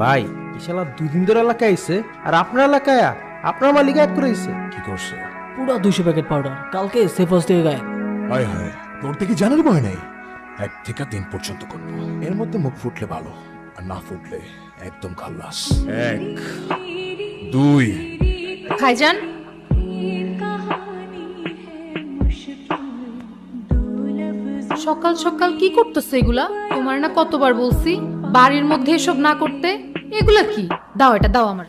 ভাই ইশালা 2 দিন ধরে এলাকায় আইছে আর আপনার এলাকায় আপনার মালিক গায়েব করে আইছে। কি করছে? পুরো 200 প্যাকেট পাউডার কালকে সেফ হাউস থেকে গায়েব। হায় হায়, তোর থেকে জানার ভয় নাই। 1 থেকে 3 পর্যন্ত করবো, এর মধ্যে মুখ ফুটলে ভালো, আর না ফুটলে একদম খাল্লাস। 1 2 ভাইজান, সকাল সকাল কি করতেছো এগুলা? তোমার না কতবার বলছি বাড়ির মধ্যে এসব না করতে। এগুলা কি? দাও, এটা দাও আমার।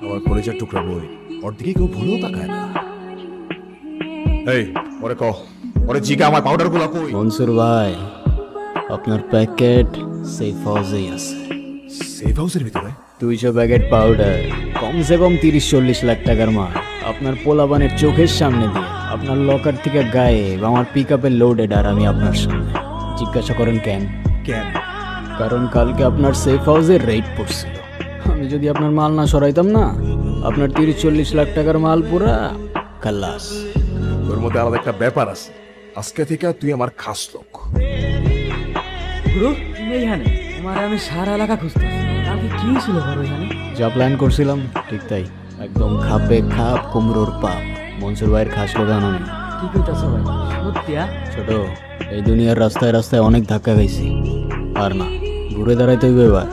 আমার কলেজের টুকরা বই, ওর দিকে কেউ ভুলেও তাকায় না। এই ওরে কহ, ওরে জিগা আমার পাউডার গুলা কই? মনসুর ভাই, আপনার প্যাকেট সেফ হাউসেই আছে। সেফ হাউসের ভিতরে 200 প্যাকেট পাউডার, কমসে কম 30-40 লাখ টাকার মাল। আপনার পোলাবানের চোখের সামনে দিয়ে আপনার লকার থেকে গায়েব, আমার পিক আপে লোডেড, আর আমি আপনার সামনে। জিজ্ঞাসা করেন কেন? কেন? কারণ কালকে আপনার সেফ হাউসে রেড পড়ছিল। আমি যদি আপনার মাল না সরাইতাম না, আপনার 30-40 লাখ টাকার মাল পুরা খাল্লাস। তোর মধ্যে আলাদা একটা ব্যাপার আছে। আজকে থেকে তুই আমার খাস লোক। গুরু, তুমি এইখানে? তোমার আমি সারা এলাকা খুঁজতেছি। কালকে কি ছিল বড় এখানে? যা প্ল্যান করছিলাম ঠিক তাই, একদম খাপে খাপ, কুমড়োর পাপ। মনসুর ভাইয়ের খাস লোকান আমি। কি কইতাছ ভাই? সত্যিয়া? ছোট, এই দুনিয়ার রাস্তায় রাস্তায় অনেক ধাক্কা খাইছি, আর না ঘুরে দাঁড়াইতে হইবে। এবার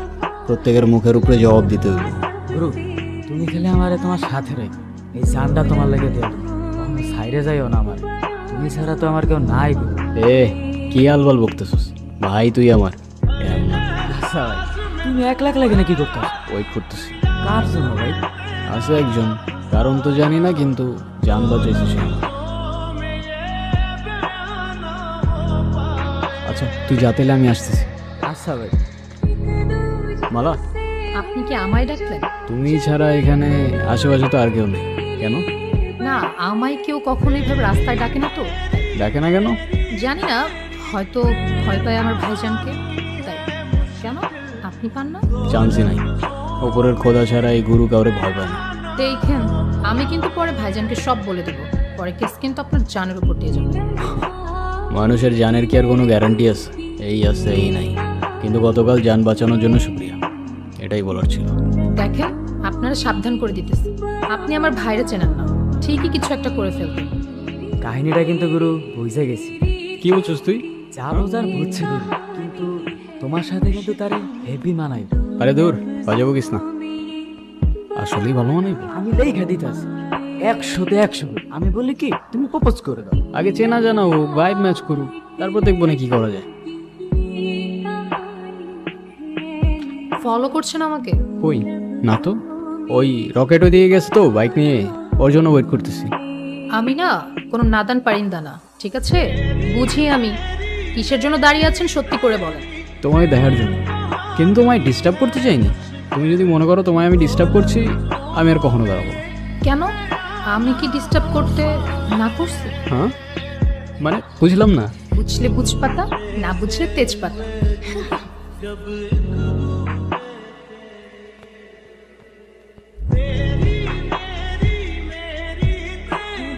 প্রত্যেকের মুখের উপরে জবাব দিতে হইবে। গুরু, তুমি খেলে আমারে তোমার সাথে রাখো। এই জানটা তোমার লেগে দেব, কখনো সাইরে যাইও না আমার। তুমি ছাড়া তো আমার কেউ নাই। এ কি আলবাল বকতেছস ভাই? তুই আমার আচ্ছা ভাই, তুমি একলা একলা কেন কি করতেছ? ওয়েট করতেছি। কার জন্য ভাই? আছে একজন, কারণ তো জানি না, কিন্তু জান বাঁচাইছে সে। আচ্ছা তুই যাতেলে আমি আসতেছি। আচ্ছা ভাই। মালা, আপনি কি আমায় ডাকলেন? তুমি ছাড়া এখানে আশেপাশে তো আর কেউ নেই। কেন? না, আমায় কেউ কখনো এইভাবে রাস্তায় ডাকে না তো। ডাকে না কেন? জানি না, হয়তো ভয় পায় আমার ভাইজানকে, তাই। কেন, আপনি পান না? চান্সই নাই। ওপরের খোদা ছাড়া এই গুরু কাউরে ভয় পায় না। দেখেন, আমি কিন্তু পরে ভাইজানকে সব বলে দেবো। পরে কেস কিন্তু আপনার জানের উপর দিয়ে যাবে। মানুষের জানের কি আর কোনো গ্যারান্টি আছে? এই আছে, এই নাই। কিন্তু গতকাল জান বাঁচানোর জন্য শুকরিয়া, এটাই বলার ছিল। দেখেন, আপনারা সাবধান করে দিতেছি। আপনি আমার ভাইরে চেনেন না, ঠিকই কিছু একটা করে ফেলবেন। কাহিনীটা কিন্তু গুরু বুঝে গেছি। কি বলছিস তুই? যা বোঝার বুঝছে গুরু, কিন্তু তোমার সাথে কিন্তু তার হেভি মানাই। আরে দূর, বাজাবো কিস না, আসলেই ভালো মানাইব। আমি লেখা দিতেছি 100তে 100। আমি বলি কি, তুমি প্রপোজ করে দাও। আগে চেনা জানা ও ভাইব ম্যাচ করুক, তারপর দেখবো না কি করা যায়। ফলো করছেন আমাকে? কই না তো, ওই রকেটও দিয়ে গেছে তো বাইক নিয়ে, ওর জন্য ওয়েট করতেছি। আমি না কোনো নাদান পারিন্দা না, ঠিক আছে? বুঝি আমি কিসের জন্য দাঁড়িয়ে আছেন, সত্যি করে বলেন। তোমায় দেখার জন্য, কিন্তু তোমায় ডিস্টার্ব করতে চাইনি। তুমি যদি মনে করো তোমায় আমি ডিস্টার্ব করছি, আমি আর কখনো দাঁড়াবো না। কেন, আমি কি ডিস্টার্ব করতে না করছি? হ্যাঁ মানে বুঝলাম না। বুঝলে বুঝপাতা, না বুঝলে তেজপাতা।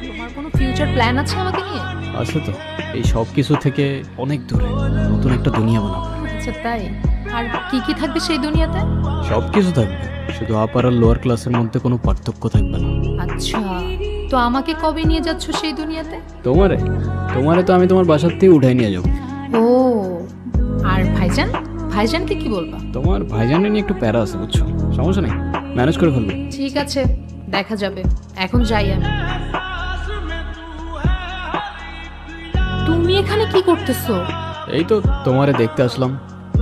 তোমার কোনো ফিউচার প্ল্যান আছে আমাকে নিয়ে? আছে তো, এই সব কিছু থেকে অনেক দূরে নতুন একটা দুনিয়া বানাবো। আচ্ছা তাই? আর কি কি থাকবে সেই দুনিয়াতে? সব কিছু থাকবে, শুধু আপার আর লোয়ার ক্লাসের মধ্যে কোনো পার্থক্য থাকবে না। আচ্ছা, তো আমাকে কবে নিয়ে যাচ্ছ সেই দুনিয়াতে? তোমারে তোমারে তো আমি তোমার বাসার থেকে উঠাই নিয়ে যাবো। ও, আর ভাইজান? ভাইজানকে কি বলবা? তোমার ভাইজানের নিয়ে একটু প্যারা আছে বুঝছো, সমস্যা নেই, ম্যানেজ করে ফেলবো। ঠিক আছে, দেখা যাবে। এখন যাই আমি। তুমি এখানে কি করতেছো? এই তো তোমারে দেখতে আসলাম।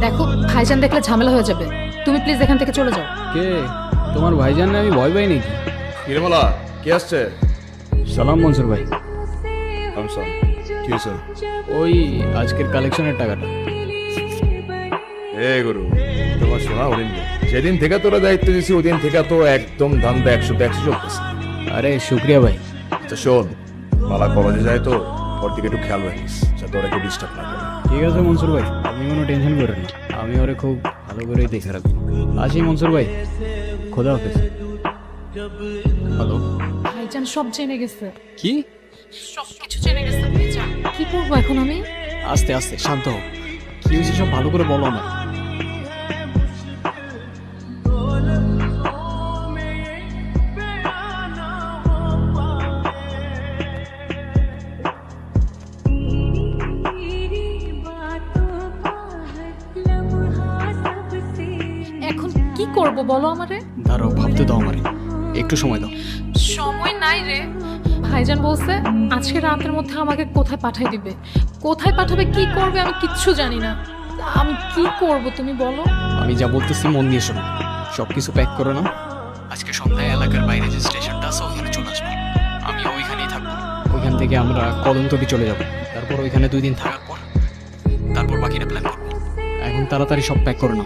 দেখো, ভাইজান দেখলে ঝামেলা হয়ে যাবে। তুমি প্লিজ এখান থেকে চলে যাও। কে? তোমার ভাইজান? আমি ভয় পাই নাকি? কিরমলা, কে আসছে? সালাম মনসুর ভাই। কি হয়েছে? ওই আজকের কালেকশনের টাকাটা। এ গুরু, তোমার শোনা হরিণ, যেদিন থেকে তোরা দায়িত্ব দিয়েছি ওদিন থেকে তো একদম ধান্দা 100তে 100 চলতেছে। আরে শুক্রিয়া ভাই। আচ্ছা শোন, মালা কলেজে যায় তো, ওর দিকে একটু খেয়াল রাখিস, যাতে ওরা কেউ ডিস্টার্ব না করে। ঠিক আছে মনসুর ভাই, আপনি কোনো টেনশন করেন না, আমি ওরে খুব ভালো করেই দেখে রাখবো। আসি মনসুর ভাই, খোদা হাফেজ। হ্যালো, ভাইজান সব জেনে গেছে। কি? সব কিছু জেনে গেছে ভাইজান। কি করবো এখন আমি? আস্তে আস্তে শান্ত হও, কি হয়েছে সব ভালো করে বলো না। করব বলো আমারে? দাঁড়াও, ভাবতে দাও আমারে, একটু সময় দাও। সময় নাই রে। ভাইজান বলছে আজকে রাতের মধ্যে আমাকে কোথায় পাঠিয়ে দিবে, কোথায় পাঠাবে, কি করবে আমি কিচ্ছু জানি না। আমি কি করব তুমি বলো? আমি যা বলতেছি মন দিয়ে শোনো, সব কিছু প্যাক করো না। আজকে সন্ধ্যায় এলাকার বাইরে যে স্টেশনটা আছে ওখানে চলে আসবো, আমি ওইখানেই থাকবো। ওইখান থেকে আমরা কদমতলি চলে যাব, তারপর ওইখানে 2 দিন থাকার পর তারপর বাকিটা প্ল্যান করবো। এখন তাড়াতাড়ি সব প্যাক করো না।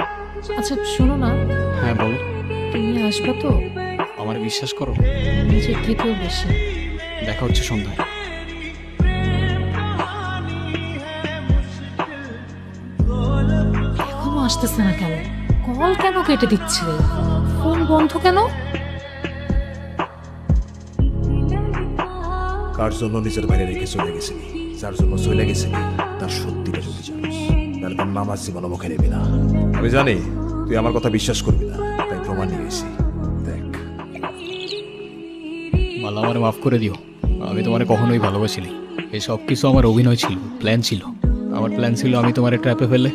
আচ্ছা শোনো না, হ্যাঁ বলো। তুমি আসবা তো? আমার বিশ্বাস করো, নিজের থেকেও বেশি। দেখা হচ্ছে সন্ধ্যায়। এখনো আসতেছে না কেন? কল কেন কেটে দিচ্ছে? ফোন বন্ধ কেন? কার জন্য নিজের বাইরে রেখে চলে গেছিলি, যার জন্য চলে গেছিলি তার সত্যিটা যদি জানিস তাহলে তার নামাজ জীবন মুখে নেবি না। আমি জানি তুই আমার কথা বিশ্বাস করবি না, তাই প্রমাণ নিয়ে গেছি। দেখ মালা, আমার মাফ করে দিও। আমি তোমারে কখনোই ভালোবাসিনি। এই সব কিছু আমার অভিনয় ছিল, প্ল্যান ছিল। আমার প্ল্যান ছিল আমি তোমার ট্র্যাপে ফেলে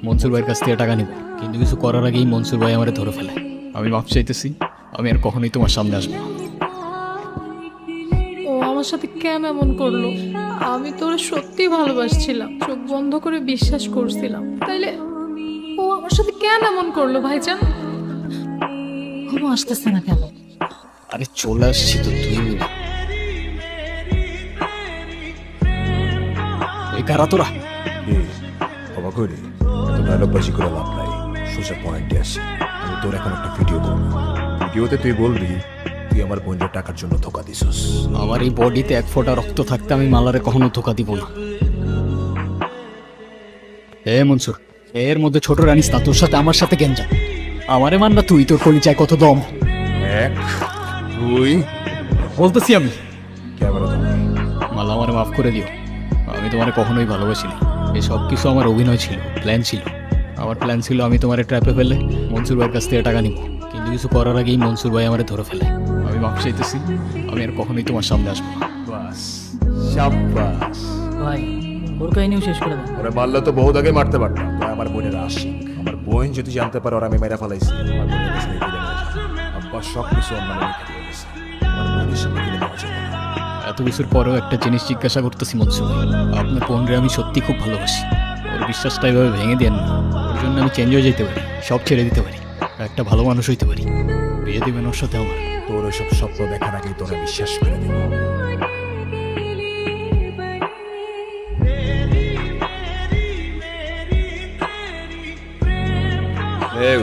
মনসুর ভাইয়ের কাছ থেকে টাকা নিব, কিন্তু কিছু করার আগেই মনসুর ভাই আমারে ধরে ফেলে। আমি মাফ চাইতেছি, আমি আর কখনোই তোমার সামনে আসবো না। ও আমার সাথে কেন এমন করলো? আমি তোরে সত্যি ভালোবাসছিলাম, চোখ বন্ধ করে বিশ্বাস করছিলাম, তাইলে ও আমার সাথে কেন এমন করলো ভাইজান? ও আসতেছে না কেন? আরে চলে আসছি তো, 2 মিনিট। এই কারা তোরা? অবাক হইলি? এত ডায়লগবাজি করে লাভ নাই, সোজা পয়েন্টে আসি। আমি তোর এখন একটা ভিডিও করবো, ভিডিওতে তুই বলবি তুই আমার বোনের টাকার জন্য ধোকা দিছস। আমার এই বডিতে 1 ফোঁটা রক্ত থাকতে আমি মালারে কখনো ধোকা দিব না। এ মনসুর, এর মধ্যে ছোট রানিস না, তোর সাথে আমার সাথে গেঞ্জা। আমারে মান না তুই, তোর কলিজায় কত দম। 1 2 বলতেছি আমি। ক্যামেরা ধর। মালা, আমারে মাফ করে দিও। আমি তোমারে কখনোই ভালোবাসিনি। এই সব কিছু আমার অভিনয় ছিল, প্ল্যান ছিল। আমার প্ল্যান ছিল আমি তোমার ট্র্যাপে ফেলে মনসুর ভাইয়ের কাছ থেকে টাকা নিব, কিন্তু কিছু করার আগেই মনসুর ভাই আমারে ধরে ফেলে। আমি মাফ চাইতেছি, আমি আর কখনোই তোমার সামনে আসবো না। বাস, শাবাশ। ভাই ওর কাহিনীও শেষ করে দেন। ওরা মারলে তো বহুত আগে মারতে পারতাম। তাই আমার বোনের আশিক, আমার বোন যদি জানতে পারে ওরা আমি মেরা ফেলাইছি, আমার বোনের কাছে গিয়ে দিলে আব্বা সব কিছু অন্য লিখে দিয়ে গেছে। আমার বোনের সামনে গেলে মারা যাবে না। এত কিছুর পরেও একটা জিনিস জিজ্ঞাসা করতেছি মনসুর ভাই, আপনার বোনরে আমি সত্যি খুব ভালোবাসি। ওর বিশ্বাসটা এভাবে ভেঙে দেন না। ওর জন্য আমি চেঞ্জ হয়ে যেতে পারি, সব ছেড়ে দিতে পারি, একটা ভালো মানুষ হইতে পারি। বিয়ে দিবেন ওর সাথে আমার? তোর ওইসব স্বপ্ন দেখার আগেই তোরা বিশ্বাস করে দেব। এই